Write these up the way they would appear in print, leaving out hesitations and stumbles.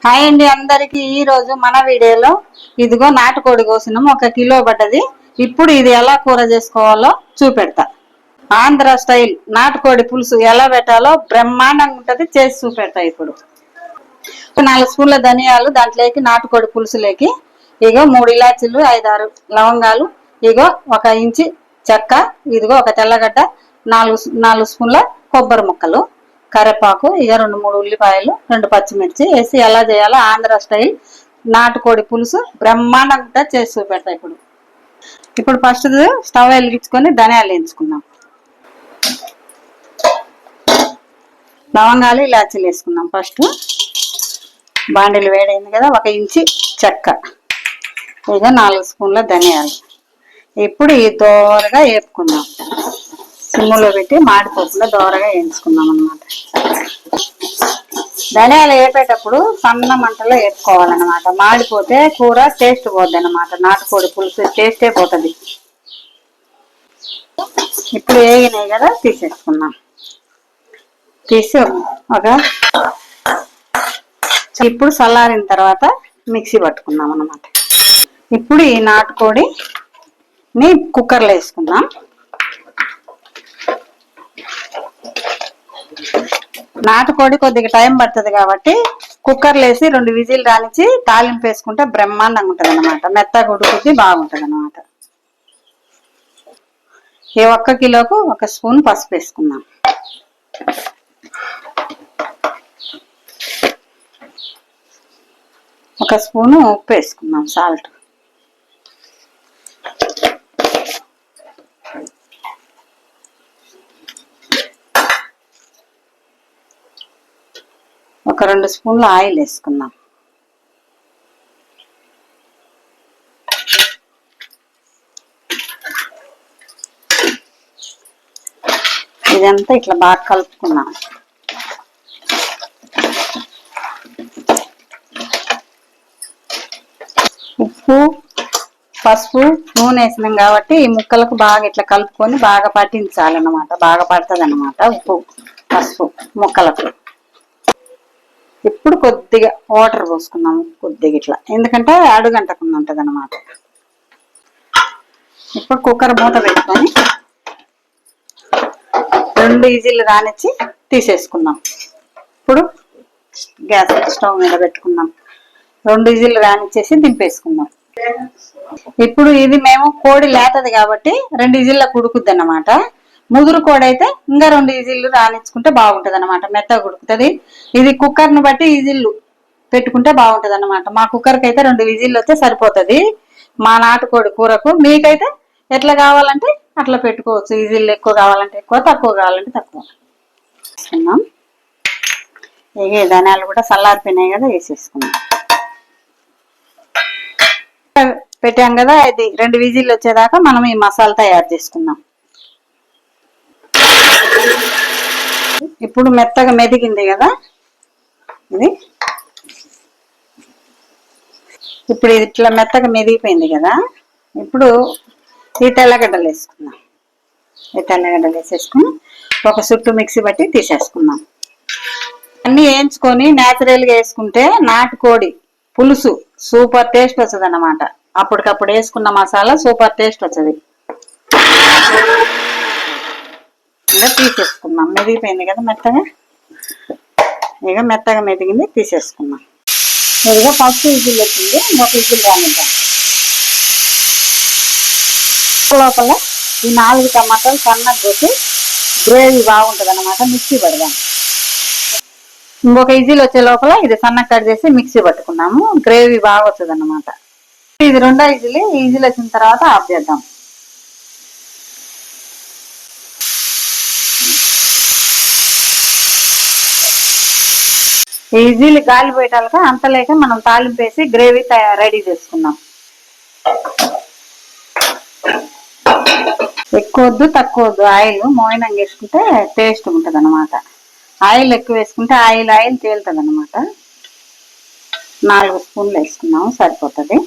Hi అండి అందరికి ఈ రోజు మన వీడియోలో ఇదిగో నాటుకోడి కోసినాం 1 కిలో పడ్డది. ఇప్పుడు ఇది ఎలా కూర చేసుకోవాలో చూపెడతా. ఆంధ్ర స్టైల్ నాటుకోడి పులుసు ఎలా పెట్టాలో బ్రహ్మాండంగా ఉంటది, చేసి చూపెడతా. ఇప్పుడు 4 స్పూన్ల ధనియాలు దాంట్లోకి నాటుకోడి పులుసులోకి ఇగో 3 ఇలాచీలు 5-6 లవంగాలు, ఇగో 1 ఇంచి చెక్క, ఇదిగో 1 తెల్లగడ్డ, 4 స్పూన్ల కొబ్బరి ముక్కలు, కరివేపాకు, ఇక 2-3 ఉల్లిపాయలు, 2 పచ్చిమిర్చి వేసి ఎలా చేయాలో ఆంధ్ర స్టైల్ నాటుకోడి పులుసు బ్రహ్మాండంగా చేసి చూపెడతా. ఇప్పుడు ఫస్ట్ స్టవ్ వెలిగించుకొని ధనియాలు వేయించుకున్నాం, లవంగాలు ఇలాచీలు వేసుకున్నాం. ఫస్ట్ బాండీలు వేడైంది కదా, 1 ఇంచి చెక్క, ఇక 4 స్పూన్ల ధనియాలు. ఇప్పుడు ఈ దోరగా వేపుకుందాం, సిమ్ములో పెట్టి మాడిపోకుండా దోరగా వేయించుకుందాం అన్నమాట. ధనియాలు వేపేటప్పుడు సన్న మంటలో వేపుకోవాలన్నమాట, మాడిపోతే కూర టేస్ట్ పోద్ది అన్నమాట, నాటుకోడి పులుసు టేస్టే పోతుంది. ఇప్పుడు వేగినాయి కదా, తీసేసుకున్నాం. తీసి ఇప్పుడు చల్లారిన తర్వాత మిక్సీ పట్టుకున్నాం అన్నమాట. ఇప్పుడు ఈ నాటుకోడిని కుక్కర్లో వేసుకుందాం. నాటుకోడి కొద్దిగా టైం పడుతుంది కాబట్టి కుక్కర్లో వేసి 2 విజిల్ రానిచ్చి తాలింపు వేసుకుంటే బ్రహ్మాండంగా ఉంటుంది అన్నమాట, మెత్తగా ఉడుకుద్ది, బాగుంటుంది అన్నమాట. ఈ 1 కిలోకు 1 స్పూన్ పసుపు వేసుకుందాం. ఒక స్పూను ఉప్పు వేసుకుందాం, సాల్ట్. ఒక 2 స్పూన్ల ఆయిల్ వేసుకుందాం. ఇదంతా ఇట్లా బాగా కలుపుకున్నాం. ఉప్పు, పసుపు, నూనె వేసినాం కాబట్టి ఈ ముక్కలకు బాగా ఇట్లా కలుపుకొని బాగా పట్టించాలన్నమాట, బాగా పడుతుంది అన్నమాట ఉప్పు పసుపు ముక్కలకు. ఇప్పుడు కొద్దిగా వాటర్ పోసుకున్నాము, కొద్దిగా ఇట్లా, ఎందుకంటే అడుగంటకుండా ఉంటుంది అన్నమాట. ఇప్పుడు కుక్కర్ మూత పెట్టుకొని 2 విజిల్లు రానిచ్చి తీసేసుకున్నాం. ఇప్పుడు గ్యాస్ స్టవ్ మీద పెట్టుకున్నాం, 2 విజిల్లు రానిచ్చేసి దింపేసుకున్నాం. ఇప్పుడు ఇది మేము కోడి లేతది కాబట్టి 2 విజిల్లకు ఉడుకుద్ది అన్నమాట. ముదురు కోడి అయితే ఇంకా 2 విజిల్లు రానిచ్చుకుంటే బాగుంటది అన్నమాట, మెత్తగా ఉడుకుతుంది. ఇది కుక్కర్ ను బట్టి విజిల్లు పెట్టుకుంటే బాగుంటది అన్నమాట. మా కుక్కర్కి అయితే 2 విజిల్లు వస్తే సరిపోతుంది మా నాటుకోడి కూరకు. మీకైతే ఎట్లా కావాలంటే అట్లా పెట్టుకోవచ్చు, విజిల్లు ఎక్కువ కావాలంటే ఎక్కువ, తక్కువ కావాలంటే తక్కువ వేసుకుందాం. ఇక ధనియాలు కూడా చల్లారిపోయినాయి కదా, వేసేసుకుందాం. పెట్టాం కదా, ఇది 2 విజిల్లు వచ్చేదాకా మనం ఈ మసాలా తయారు చేసుకుందాం. ఇప్పుడు మెత్తగా మెదిగింది కదా ఇది, ఇప్పుడు ఇట్లా మెత్తగా మెదిగిపోయింది కదా. ఇప్పుడు ఈ తెల్లగడ్డలు వేసుకుందాం. ఈ తెల్లగడ్డలు వేసేసుకుని ఒక చుట్టు మిక్సీ బట్టి తీసేసుకుందాం. అన్ని వేయించుకొని న్యాచురల్గా వేసుకుంటే నాటుకోడి పులుసు సూపర్ టేస్ట్ వస్తుంది అన్నమాట. అప్పటికప్పుడు వేసుకున్న మసాలా సూపర్ టేస్ట్ వస్తుంది. ఇంకా తీసేసుకుందాం, మెదిగిపోయింది కదా మెత్తగా. ఇక మెత్తగా మెదిగింది, తీసేసుకుందాం. ఇదిగా ఫస్ట్ విజిల్ వచ్చింది, 1 విజిల్ రానిద్దాం. లోపల ఈ 4 టమాటాలు సన్నగా కొట్టి గ్రేవీ బాగుంటుంది అన్నమాట, మిక్సీ పడదాం. ఇంకొక విజిల్ వచ్చే లోపల ఇది సన్నగా కట్ చేసి మిక్సీ పట్టుకున్నాము, గ్రేవీ బాగా వస్తుంది అన్నమాట. ఇది 2వ విజిల్, ఈ విజిల్ వచ్చిన తర్వాత ఆఫ్ చేద్దాం. ఈ విజిల్ గాలి పోయటాలక అంతలేక మనం తాలింపు వేసి గ్రేవీ రెడీ చేసుకున్నాం. ఎక్కువ వద్దు తక్కువ వద్దు, ఆయిల్ మోయినంగా వేసుకుంటే టేస్ట్ ఉంటుంది అన్నమాట. ఆయిల్ ఎక్కువ వేసుకుంటే ఆయిల్ తేలుతుంది అన్నమాట. 4 స్పూన్లు వేసుకున్నాము, సరిపోతుంది.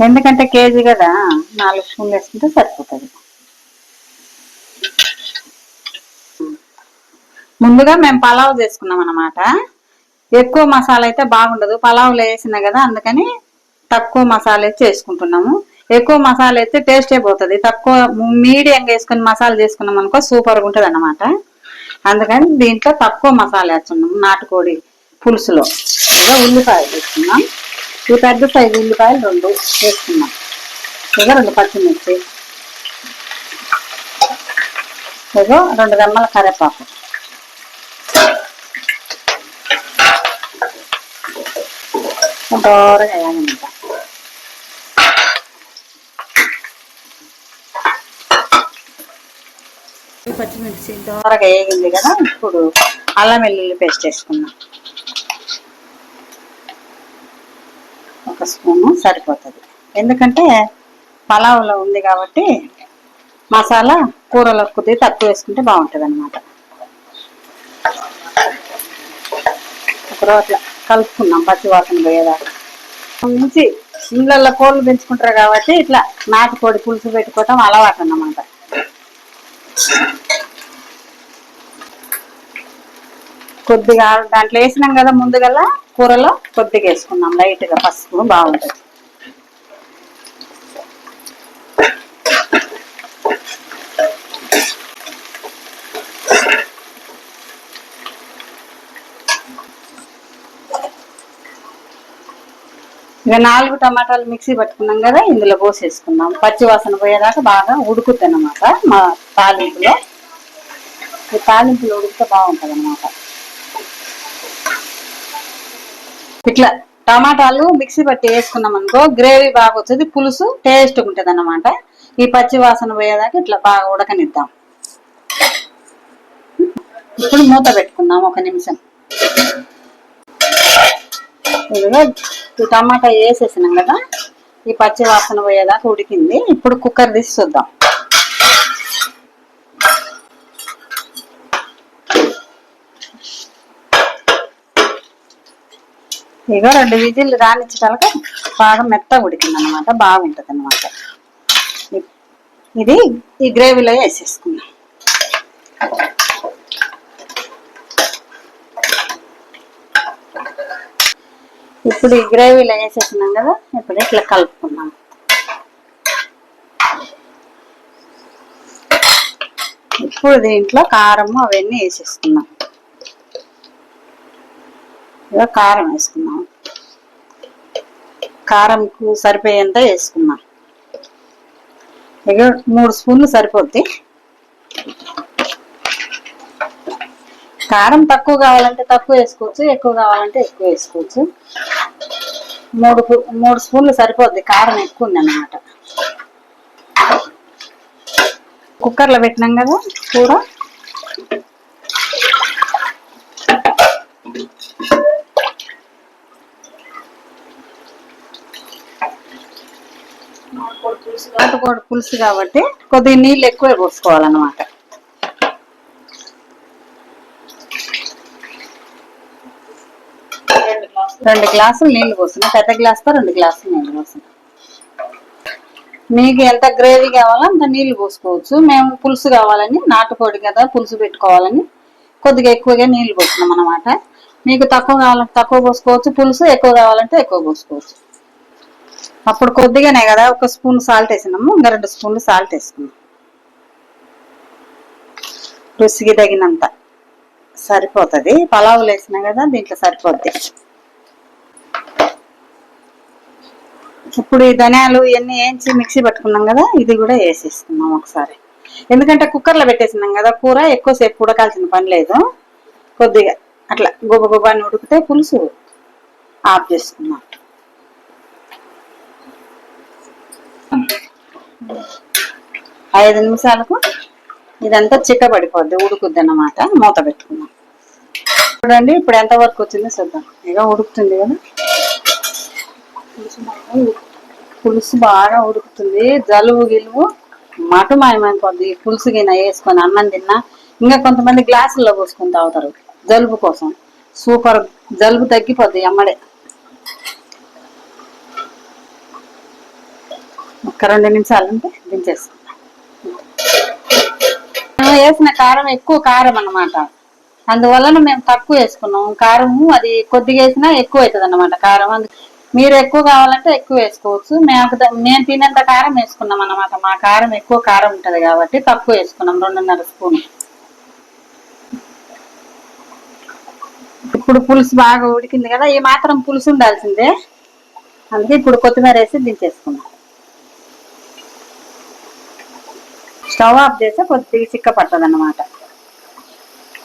ఎందుకంటే కేజీ కదా, 4 స్పూన్లు వేసుకుంటే సరిపోతుంది. ముందుగా మేము పలావ్ చేసుకున్నాం అన్నమాట. ఎక్కువ మసాలా అయితే బాగుండదు, పలావ్లో వేసినా కదా, అందుకని తక్కువ మసాలా అయితే చేసుకుంటున్నాము. ఎక్కువ మసాలా అయితే టేస్ట్ అయిపోతుంది. తక్కువ మీడియంగా వేసుకుని మసాలా చేసుకున్నాం అనుకో సూపర్గా ఉంటుంది అన్నమాట. అందుకని దీంట్లో తక్కువ మసాలా వేస్తున్నాం నాటుకోడి పులుసులో. ఇక ఉల్లిపాయలు వేసుకున్నాం. ఈ పెద్ద సైజు ఉల్లిపాయలు 2 వేసుకున్నాం. ఇక 2 పచ్చిమిర్చి, ఇక 2 రెమ్మల కరివేపాకు, దోరగా వేయాలంట. పచ్చిమిర్చి దోరగా వేగింది కదా, ఇప్పుడు అల్లం వెల్లుల్లి పేస్ట్ వేసుకున్నాం. 1 స్పూను సరిపోతుంది, ఎందుకంటే పలావ్లో ఉంది కాబట్టి మసాలా కూరలో కొద్దిగా తక్కువ వేసుకుంటే బాగుంటుంది అన్నమాట. అట్లా కలుపుకున్నాం పచ్చివాసన పోయేదాకా. నుంచి ఇళ్ళల్లో కోళ్ళు పెంచుకుంటారు కాబట్టి ఇట్లా నాటుకోడి పులుసు పెట్టుకోవటం అలవాటు అన్నమాట. కొద్దిగా దాంట్లో వేసినాం కదా ముందుగల్లా కూరలో, కొద్దిగా వేసుకున్నాం లైట్గా పసుపు, బాగుంటుంది. ఇక 4 టమాటాలు మిక్సీ పట్టుకున్నాం కదా, ఇందులో పోసేసుకున్నాం. పచ్చి వాసన పోయేదాకా బాగా ఉడుకుతుంది అన్నమాట. మా తాలింపులో ఈ తాలింపులో ఉడికితే బాగుంటుంది అన్నమాట. ఇట్లా టమాటాలు మిక్సీ పట్టి వేసుకున్నాం అనుకో గ్రేవీ బాగా వచ్చేది, పులుసు టేస్ట్గా ఉంటుంది అన్నమాట. ఈ పచ్చి వాసన పోయేదాకా ఇట్లా బాగా ఉడకనిద్దాం. ఇప్పుడు మూత పెట్టుకుందాం 1 నిమిషం. ఇదిగో ఈ టమాటా వేసేసినాం కదా, ఈ పచ్చి వాసన పోయేదాకా ఉడికింది. ఇప్పుడు కుక్కర్ తీసి చూద్దాం. ఇక 2 విజిల్లు రానిచ్చటాలకు బాగా మెత్తగా ఉడికింది అనమాట, బాగుంటుంది అనమాట. ఇది ఈ గ్రేవీలో వేసేసుకున్నాం. ఇప్పుడు ఈ గ్రేవీలో వేసేసినాం కదా, ఇప్పుడు ఇట్లా కలుపుకున్నాం. ఇప్పుడు దీంట్లో కారం అవన్నీ వేసేసుకున్నాం. ఇక కారం వేసుకున్నాం, కారంకు సరిపోయేంత వేసుకున్నాం. ఇక 3 స్పూన్లు సరిపోద్ది. కారం తక్కువ కావాలంటే తక్కువ వేసుకోవచ్చు, ఎక్కువ కావాలంటే ఎక్కువ వేసుకోవచ్చు. 3 స్పూన్లు సరిపోద్ది, కారం ఎక్కువ ఉంది అన్నమాట. కుక్కర్లో పెట్టినాం కదా కూర, నాటుకోడి పులుసు కాబట్టి కొద్దిగా నీళ్ళు ఎక్కువే పోసుకోవాలన్నమాట. 2 గ్లాసులు నీళ్లు పోస్తున్నా, పెద్ద గ్లాసుతో 2 గ్లాసులు నీళ్లు పోస్తున్నా. మీకు ఎంత గ్రేవీ కావాలో అంత నీళ్లు పోసుకోవచ్చు. మేము పులుసు కావాలని, నాటుకోడి కదా పులుసు పెట్టుకోవాలని కొద్దిగా ఎక్కువగా నీళ్లు పోస్తున్నాం అన్నమాట. మీకు తక్కువ కావాలంటే తక్కువ పోసుకోవచ్చు, పులుసు ఎక్కువ కావాలంటే ఎక్కువ పోసుకోవచ్చు. అప్పుడు కొద్దిగానే కదా 1 స్పూన్ సాల్ట్ వేసినాము, ఇంకా 2 స్పూన్లు సాల్ట్ వేసుకున్నాం. రుచికి తగినంత సరిపోతుంది. పలావులు వేసినా కదా దీంట్లో సరిపోద్ది. ఇప్పుడు ఈ ధనియాలు ఇవన్నీ వేయించి మిక్సీ పట్టుకున్నాం కదా, ఇది కూడా వేసేసుకున్నాం ఒకసారి. ఎందుకంటే కుక్కర్లో పెట్టేసినాం కదా, కూర ఎక్కువసేపు ఉడకాల్సిన పని లేదు. కొద్దిగా అట్లా గుబ గుబాన్ని ఉడికితే పులుసు ఆఫ్ చేసుకున్నాం. 5 నిమిషాలకు ఇదంతా చిక్కబడిపోద్ది, ఉడుకుద్ది అన్నమాట. మూత పెట్టుకున్నాం. చూడండి ఇప్పుడు ఎంత వరకు వచ్చిందో చూద్దాం. ఇక ఉడుకుతుంది కదా, పులుసు బాగా ఉడుకుతుంది. జలుబు గిలువు మటు మాయమైపోద్ది పులుసు గిన్నె వేసుకొని అన్నం తిన్నా. ఇంకా కొంతమంది గ్లాసుల్లో పోసుకొని తాగుతారు జలుబు కోసం. సూపర్, జలుబు తగ్గిపోద్ది అమ్మడే. ఒక 2 నిమిషాలు ఉంటే దించేసుకుంటాం. వేసిన కారం ఎక్కువ కారం అన్నమాట, అందువలన మేము తక్కువ వేసుకున్నాం కారము. అది కొద్దిగా వేసినా ఎక్కువ అవుతుంది అన్నమాట కారం. మీరు ఎక్కువ కావాలంటే ఎక్కువ వేసుకోవచ్చు. మేము తినేంత కారం వేసుకున్నాం అన్నమాట. మా కారం ఎక్కువ కారం ఉంటది కాబట్టి తక్కువ వేసుకున్నాం, 2.5 స్పూన్. ఇప్పుడు పులుసు బాగా ఉడికింది కదా, ఈ మాత్రం పులుసు ఉండాల్సిందే. అందుకే ఇప్పుడు కొత్తిమీర వేసి దించేసుకున్నాం. స్టవ్ ఆఫ్ చేస్తే కొద్దిగా చిక్క పట్టదు అన్నమాట.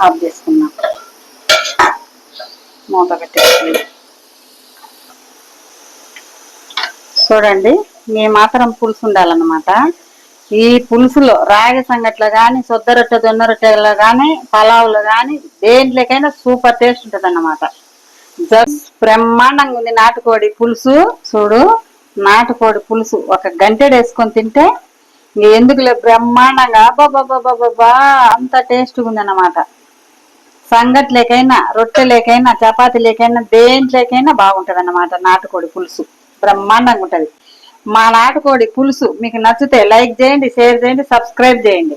ఆఫ్ చేసుకున్నాం, మూత పెట్టేసి. చూడండి, ఈ మాత్రం పులుసు ఉండాలన్నమాట. ఈ పులుసులో రాగి సంగట్లో గాని, సొద్ద రొట్టె, జొన్న రొట్టెలో గాని, పలావులో గాని, దేంట్లోకైనా సూపర్ టేస్ట్ ఉంటది అన్నమాట. జస్ట్ బ్రహ్మాండంగా ఉంది నాటుకోడి పులుసు. చూడు, నాటుకోడి పులుసు ఒక గంటెడు వేసుకొని తింటే ఎందుకులే, బ్రహ్మాండంగా బాబా అంత టేస్ట్గా ఉంది అన్నమాట. సంగట్లేకైనా, రొట్టెలేకైనా, చపాతీలేకైనా, దేంట్లోకైనా బాగుంటది అన్నమాట నాటుకోడి పులుసు. బ్రహ్మాండంగా ఉంటది. మా నాటుకోడి పులుసు మీకు నచ్చితే లైక్ చేయండి, షేర్ చేయండి, సబ్స్క్రైబ్ చేయండి.